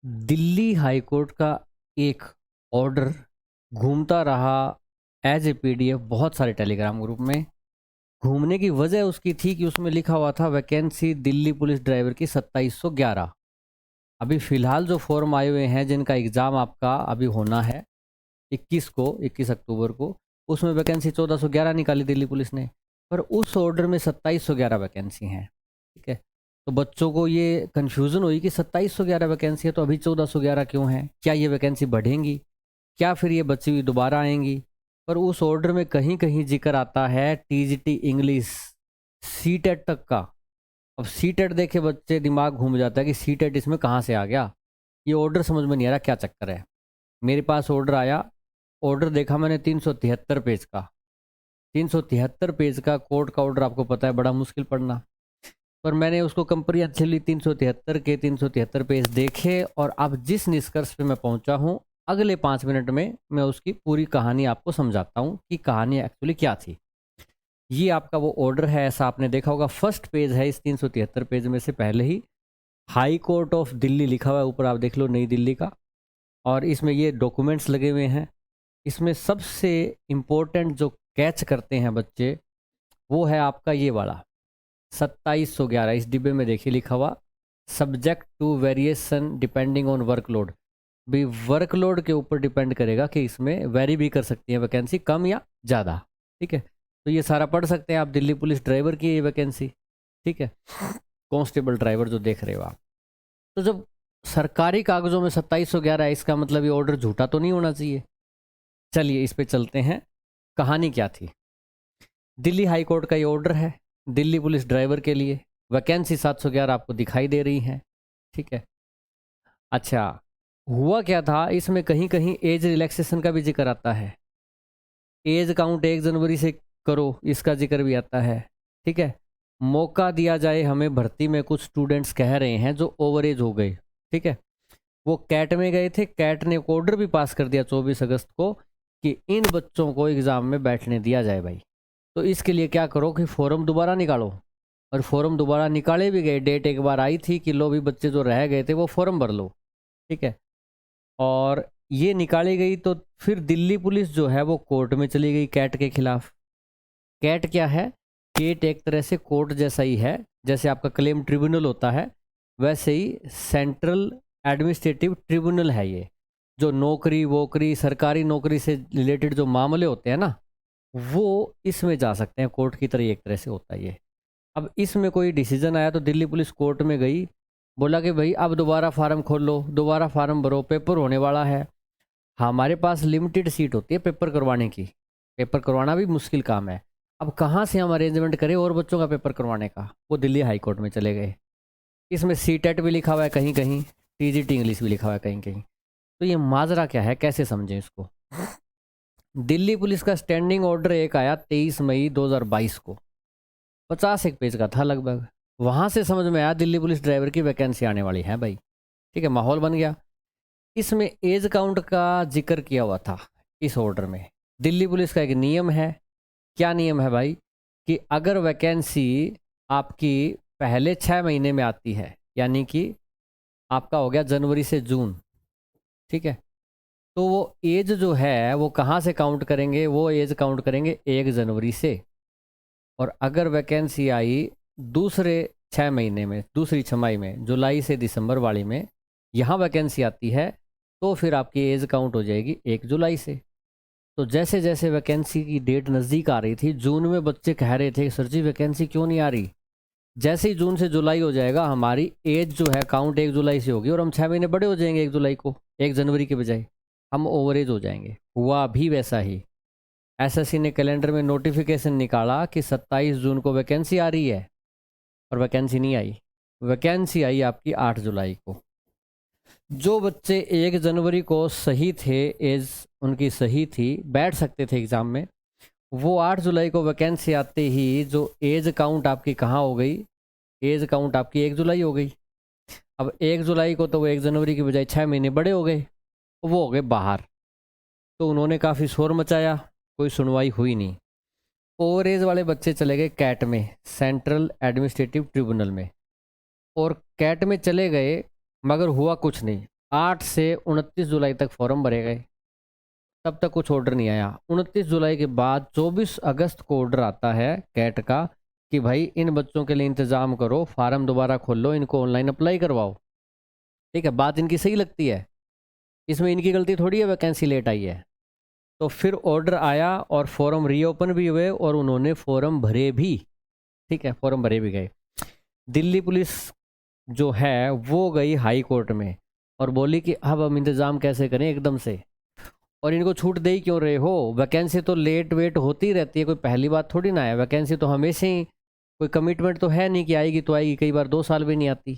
Delhi high court का एक order घूमता रहा एज ए पीडीएफ बहुत सारे टेलीग्राम ग्रुप में। घूमने की वजह उसकी थी कि उसमें लिखा हुआ था वैकेंसी दिल्ली पुलिस ड्राइवर की 2711। अभी फ़िलहाल जो फॉर्म आए हुए हैं जिनका एग्ज़ाम आपका अभी होना है 21 अक्टूबर को, उसमें वैकेंसी 1411 निकाली दिल्ली पुलिस ने, पर उस ऑर्डर में 2711 वैकेंसी हैं। ठीक है, तो बच्चों को ये कन्फ्यूज़न हुई कि 2711 वैकेंसी है तो अभी 1411 क्यों है, क्या ये वैकेंसी बढ़ेंगी, क्या फिर ये बची हुई दोबारा आएंगी। पर उस ऑर्डर में कहीं कहीं जिक्र आता है टीजीटी इंग्लिश सीटेट तक का। अब सीटेट देखे बच्चे दिमाग घूम जाता है कि सीटेट इसमें कहाँ से आ गया। ये ऑर्डर समझ में नहीं आ रहा क्या चक्कर है। मेरे पास ऑर्डर आया, ऑर्डर देखा मैंने 373 पेज का। 373 पेज का कोर्ट का ऑर्डर आपको पता है बड़ा मुश्किल पढ़ना, पर मैंने उसको कंप्रीहेंसिवली 373 के 373 पेज देखे और अब जिस निष्कर्ष पे मैं पहुंचा हूं, अगले 5 मिनट में मैं उसकी पूरी कहानी आपको समझाता हूं कि कहानी एक्चुअली क्या थी। ये आपका वो ऑर्डर है, ऐसा आपने देखा होगा, फर्स्ट पेज है इस 373 पेज में से। पहले ही हाई कोर्ट ऑफ दिल्ली लिखा हुआ है, ऊपर आप देख लो नई दिल्ली का, और इसमें ये डॉक्यूमेंट्स लगे हुए हैं। इसमें सबसे इम्पोर्टेंट जो कैच करते हैं बच्चे वो है आपका ये वाला 2711। इस डिब्बे में देखिए लिखा हुआ subject to variation depending on workload. भी वर्कलोड के ऊपर डिपेंड करेगा कि इसमें वेरी भी कर सकती है वैकेंसी, कम या ज़्यादा। ठीक है, तो ये सारा पढ़ सकते हैं आप, दिल्ली पुलिस ड्राइवर की ये वैकेंसी। ठीक है, कांस्टेबल ड्राइवर जो देख रहे हो आप। तो जब सरकारी कागजों में 2711 है, इसका मतलब ये ऑर्डर झूठा तो नहीं होना चाहिए। चलिए इस पे चलते हैं, कहानी क्या थी। दिल्ली हाई कोर्ट का ये ऑर्डर है दिल्ली पुलिस ड्राइवर के लिए। वैकेंसी 711 आपको दिखाई दे रही है। ठीक है, अच्छा हुआ क्या था, इसमें कहीं कहीं एज रिलैक्सेशन का भी जिक्र आता है। एज काउंट 1 जनवरी से करो, इसका जिक्र भी आता है। ठीक है, मौका दिया जाए हमें भर्ती में, कुछ स्टूडेंट्स कह रहे हैं जो ओवर एज हो गए। ठीक है, वो कैट में गए थे, कैट ने एक ऑर्डर भी पास कर दिया 24 अगस्त को कि इन बच्चों को एग्ज़ाम में बैठने दिया जाए भाई। तो इसके लिए क्या करो कि फॉर्म दोबारा निकालो, और फॉर्म दोबारा निकाले भी गए। डेट एक बार आई थी कि लो भी बच्चे जो रह गए थे वो फॉर्म भर लो। ठीक है, और ये निकाली गई तो फिर दिल्ली पुलिस जो है वो कोर्ट में चली गई कैट के खिलाफ। कैट क्या है, केट एक तरह से कोर्ट जैसा ही है, जैसे आपका क्लेम ट्रिब्यूनल होता है वैसे ही सेंट्रल एडमिनिस्ट्रेटिव ट्रिब्यूनल है ये। जो नौकरी वोकरी सरकारी नौकरी से रिलेटेड जो मामले होते हैं ना, वो इसमें जा सकते हैं कोर्ट की तरह, एक तरह से होता है ये। अब इसमें कोई डिसीजन आया तो दिल्ली पुलिस कोर्ट में गई, बोला कि भाई अब दोबारा फार्म खोल लो, दोबारा फार्म भरो, पेपर होने वाला है। हमारे पास लिमिटेड सीट होती है पेपर करवाने की, पेपर करवाना भी मुश्किल काम है। अब कहाँ से हम अरेंजमेंट करें और बच्चों का पेपर करवाने का। वो दिल्ली हाई कोर्ट में चले गए। इसमें सी टेट भी लिखा हुआ है कहीं कहीं, टीजीटी इंग्लिश भी लिखा हुआ है कहीं कहीं। तो ये माजरा क्या है, कैसे समझें इसको। दिल्ली पुलिस का स्टैंडिंग ऑर्डर एक आया 23 मई 2022 को, 51 पेज का था लगभग। वहाँ से समझ में आया दिल्ली पुलिस ड्राइवर की वैकेंसी आने वाली है भाई। ठीक है, माहौल बन गया। इसमें एज काउंट का जिक्र किया हुआ था इस ऑर्डर में। दिल्ली पुलिस का एक नियम है, क्या नियम है भाई, कि अगर वैकेंसी आपकी पहले 6 महीने में आती है, यानी कि आपका हो गया जनवरी से जून। ठीक है, तो वो एज जो है वो कहाँ से काउंट करेंगे, वो एज काउंट करेंगे 1 जनवरी से। और अगर वैकेंसी आई दूसरे 6 महीने में, दूसरी छमाही में, जुलाई से दिसंबर वाली में यहाँ वैकेंसी आती है, तो फिर आपकी एज काउंट हो जाएगी 1 जुलाई से। तो जैसे जैसे वैकेंसी की डेट नज़दीक आ रही थी, जून में बच्चे कह रहे थे सर जी वैकेंसी क्यों नहीं आ रही। जैसे ही जून से जुलाई हो जाएगा, हमारी एज जो है काउंट 1 जुलाई से होगी और हम 6 महीने बड़े हो जाएंगे 1 जुलाई को, 1 जनवरी के बजाय हम ओवर एज हो जाएंगे। हुआ भी वैसा ही। एसएससी ने कैलेंडर में नोटिफिकेशन निकाला कि 27 जून को वैकेंसी आ रही है, और वैकेंसी नहीं आई। वैकेंसी आई आपकी 8 जुलाई को। जो बच्चे 1 जनवरी को सही थे, एज उनकी सही थी, बैठ सकते थे एग्ज़ाम में, वो 8 जुलाई को वैकेंसी आते ही जो एज काउंट आपकी कहाँ हो गई, एज काउंट आपकी 1 जुलाई हो गई। अब 1 जुलाई को तो वो 1 जनवरी की बजाय 6 महीने बड़े हो गए, वो हो गए बाहर। तो उन्होंने काफ़ी शोर मचाया, कोई सुनवाई हुई नहीं। ओवर एज वाले बच्चे चले गए कैट में, सेंट्रल एडमिनिस्ट्रेटिव ट्रिब्यूनल में, और कैट में चले गए, मगर हुआ कुछ नहीं। 8 से 29 जुलाई तक फॉर्म भरे गए, तब तक कुछ ऑर्डर नहीं आया। 29 जुलाई के बाद 24 अगस्त को ऑर्डर आता है कैट का कि भाई इन बच्चों के लिए इंतज़ाम करो, फार्म दोबारा खोल लो, इनको ऑनलाइन अप्लाई करवाओ। ठीक है, बात इनकी सही लगती है, इसमें इनकी गलती थोड़ी है वैकेंसी लेट आई है। तो फिर ऑर्डर आया और फॉर्म रीओपन भी हुए और उन्होंने फॉर्म भरे भी। ठीक है, फॉर्म भरे भी गए। दिल्ली पुलिस जो है वो गई हाई कोर्ट में और बोली कि अब हम इंतज़ाम कैसे करें एकदम से, और इनको छूट दे ही क्यों रहे हो, वैकेंसी तो लेट वेट होती रहती है, कोई पहली बात थोड़ी ना है, वैकेंसी तो हमेशा ही, कोई कमिटमेंट तो है नहीं कि आएगी तो आएगी, कई बार 2 साल भी नहीं आती,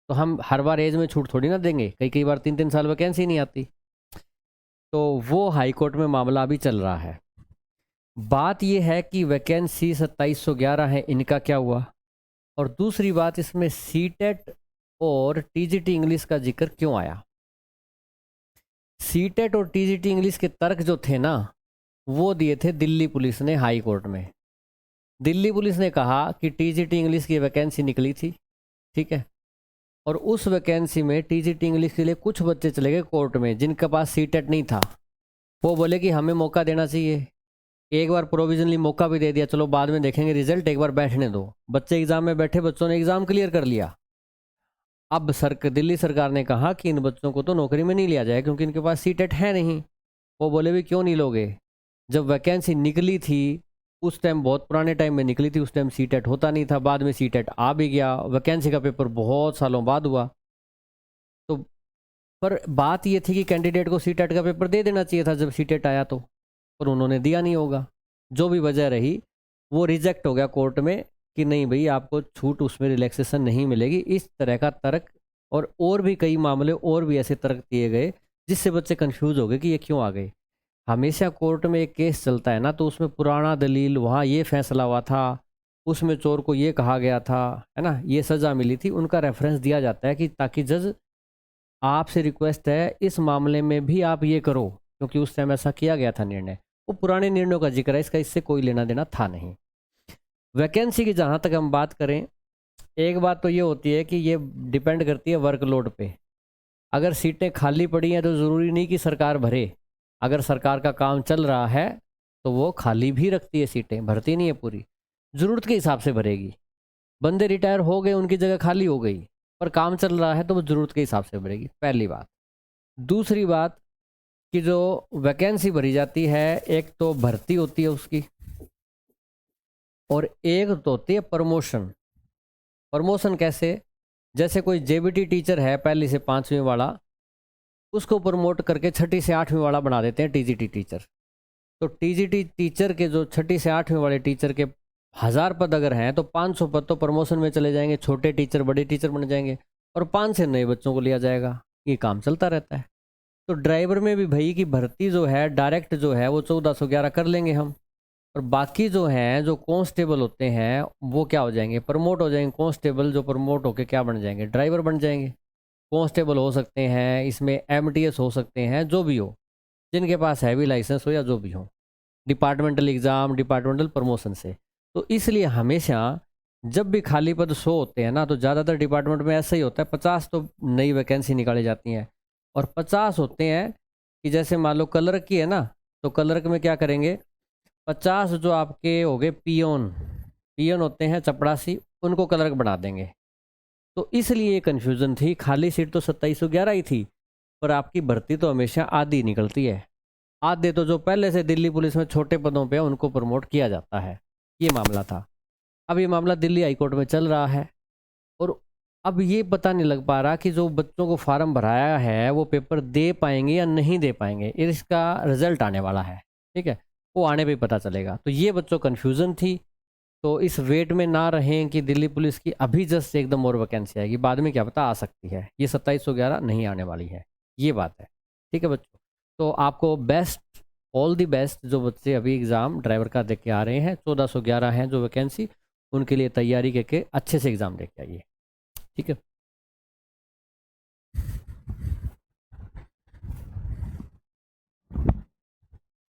तो हम हर बार एज में छूट थोड़ी ना देंगे, कई कई बार 3-3 साल वैकेंसी नहीं आती। तो वो हाई कोर्ट में मामला अभी चल रहा है। बात ये है कि वैकेंसी 2711 है, इनका क्या हुआ, और दूसरी बात इसमें सीटेट और टीजीटी इंग्लिश का जिक्र क्यों आया। सीटेट और टीजीटी इंग्लिश के तर्क जो थे ना, वो दिए थे दिल्ली पुलिस ने हाई कोर्ट में। दिल्ली पुलिस ने कहा कि टीजीटी इंग्लिश की वैकेंसी निकली थी, ठीक है, और उस वैकेंसी में टीजीटी इंग्लिश के लिए कुछ बच्चे चले गए कोर्ट में जिनके पास सीटेट नहीं था। वो बोले कि हमें मौका देना चाहिए, एक बार प्रोविजनली मौका भी दे दिया, चलो बाद में देखेंगे रिजल्ट, एक बार बैठने दो। बच्चे एग्जाम में बैठे, बच्चों ने एग्जाम क्लियर कर लिया। अब दिल्ली सरकार ने कहा कि इन बच्चों को तो नौकरी में नहीं लिया जाए क्योंकि इनके पास सीटेट है नहीं। वो बोले भी क्यों नहीं लोगे, जब वैकेंसी निकली थी उस टाइम, बहुत पुराने टाइम में निकली थी, उस टाइम सीटेट होता नहीं था, बाद में सीटेट आ भी गया, वैकेंसी का पेपर बहुत सालों बाद हुआ। तो पर बात ये थी कि कैंडिडेट को सीटेट का पेपर दे देना चाहिए था जब सीटेट आया तो, पर उन्होंने दिया नहीं होगा, जो भी वजह रही वो रिजेक्ट हो गया कोर्ट में कि नहीं भाई आपको छूट, उसमें रिलैक्सेशन नहीं मिलेगी, इस तरह का तर्क। और भी कई मामले और भी ऐसे तर्क दिए गए जिससे बच्चे कंफ्यूज हो गए कि ये क्यों आ गए। हमेशा कोर्ट में एक केस चलता है ना, तो उसमें पुराना दलील, वहाँ ये फैसला हुआ था, उसमें चोर को ये कहा गया था, है ना, ये सज़ा मिली थी, उनका रेफरेंस दिया जाता है कि ताकि जज आपसे रिक्वेस्ट है इस मामले में भी आप ये करो क्योंकि उस टाइम ऐसा किया गया था निर्णय। वो पुराने निर्णयों का जिक्र है, इसका इससे कोई लेना देना था नहीं। वैकेंसी की जहाँ तक हम बात करें, एक बात तो ये होती है कि ये डिपेंड करती है वर्कलोड पे। अगर सीटें खाली पड़ी हैं तो ज़रूरी नहीं कि सरकार भरे, अगर सरकार का काम चल रहा है तो वो खाली भी रखती है सीटें, भरती नहीं है पूरी, ज़रूरत के हिसाब से भरेगी। बंदे रिटायर हो गए, उनकी जगह खाली हो गई, पर काम चल रहा है तो वो ज़रूरत के हिसाब से भरेगी, पहली बात। दूसरी बात कि जो वैकेंसी भरी जाती है, एक तो भर्ती होती है उसकी, और एक तो होती है प्रमोशन। प्रमोशन कैसे, जैसे कोई जेबीटी टीचर है पहली से 5वीं वाला, उसको प्रमोट करके 6ठी से 8वीं वाला बना देते हैं टीजीटी टीचर। तो टीजीटी टीचर के जो 6ठी से 8वीं वाले टीचर के 1000 पद अगर हैं तो 500 पद तो प्रमोशन में चले जाएंगे, छोटे टीचर बड़े टीचर बन जाएंगे, और 5 से नए बच्चों को लिया जाएगा। ये काम चलता रहता है। तो ड्राइवर में भी भाई की भर्ती जो है डायरेक्ट जो है वो 1411 कर लेंगे हम, और बाकी जो हैं जो कांस्टेबल होते हैं वो क्या हो जाएंगे, प्रमोट हो जाएंगे। कांस्टेबल जो प्रमोट होके क्या बन जाएंगे, ड्राइवर बन जाएंगे। कांस्टेबल हो सकते हैं, इसमें एमटीएस हो सकते हैं, जो भी हो, जिनके पास हैवी लाइसेंस हो या जो भी हो, डिपार्टमेंटल एग्ज़ाम, डिपार्टमेंटल प्रमोशन से। तो इसलिए हमेशा जब भी खाली पद 100 होते हैं ना, तो ज़्यादातर डिपार्टमेंट में ऐसा ही होता है, 50 तो नई वैकेंसी निकाली जाती हैं, और 50 होते हैं कि जैसे मान लो क्लर्क की है ना, तो क्लर्क में क्या करेंगे, 50 जो आपके हो गए पियोन, पियोन होते हैं चपड़ासी, उनको क्लर्क बना देंगे। तो इसलिए ये कन्फ्यूज़न थी। खाली सीट तो 2711 ही थी, पर आपकी भर्ती तो हमेशा आधी निकलती है। आधे तो जो पहले से दिल्ली पुलिस में छोटे पदों पे उनको प्रमोट किया जाता है। ये मामला था। अब ये मामला दिल्ली हाईकोर्ट में चल रहा है, और अब ये पता नहीं लग पा रहा कि जो बच्चों को फार्म भराया है वो पेपर दे पाएंगे या नहीं दे पाएंगे। इसका रिजल्ट आने वाला है, ठीक है, वो आने पे ही पता चलेगा। तो ये बच्चों कन्फ्यूज़न थी, तो इस वेट में ना रहें कि दिल्ली पुलिस की अभी जस्ट एकदम और वैकेंसी आएगी, बाद में क्या पता आ सकती है, ये 2711 नहीं आने वाली है, ये बात है। ठीक है बच्चों, तो आपको बेस्ट, ऑल दी बेस्ट, जो बच्चे अभी एग्ज़ाम ड्राइवर का दे के आ रहे हैं, 1411 हैं जो वैकेंसी, उनके लिए तैयारी करके अच्छे से एग्ज़ाम दे के आइए। ठीक है।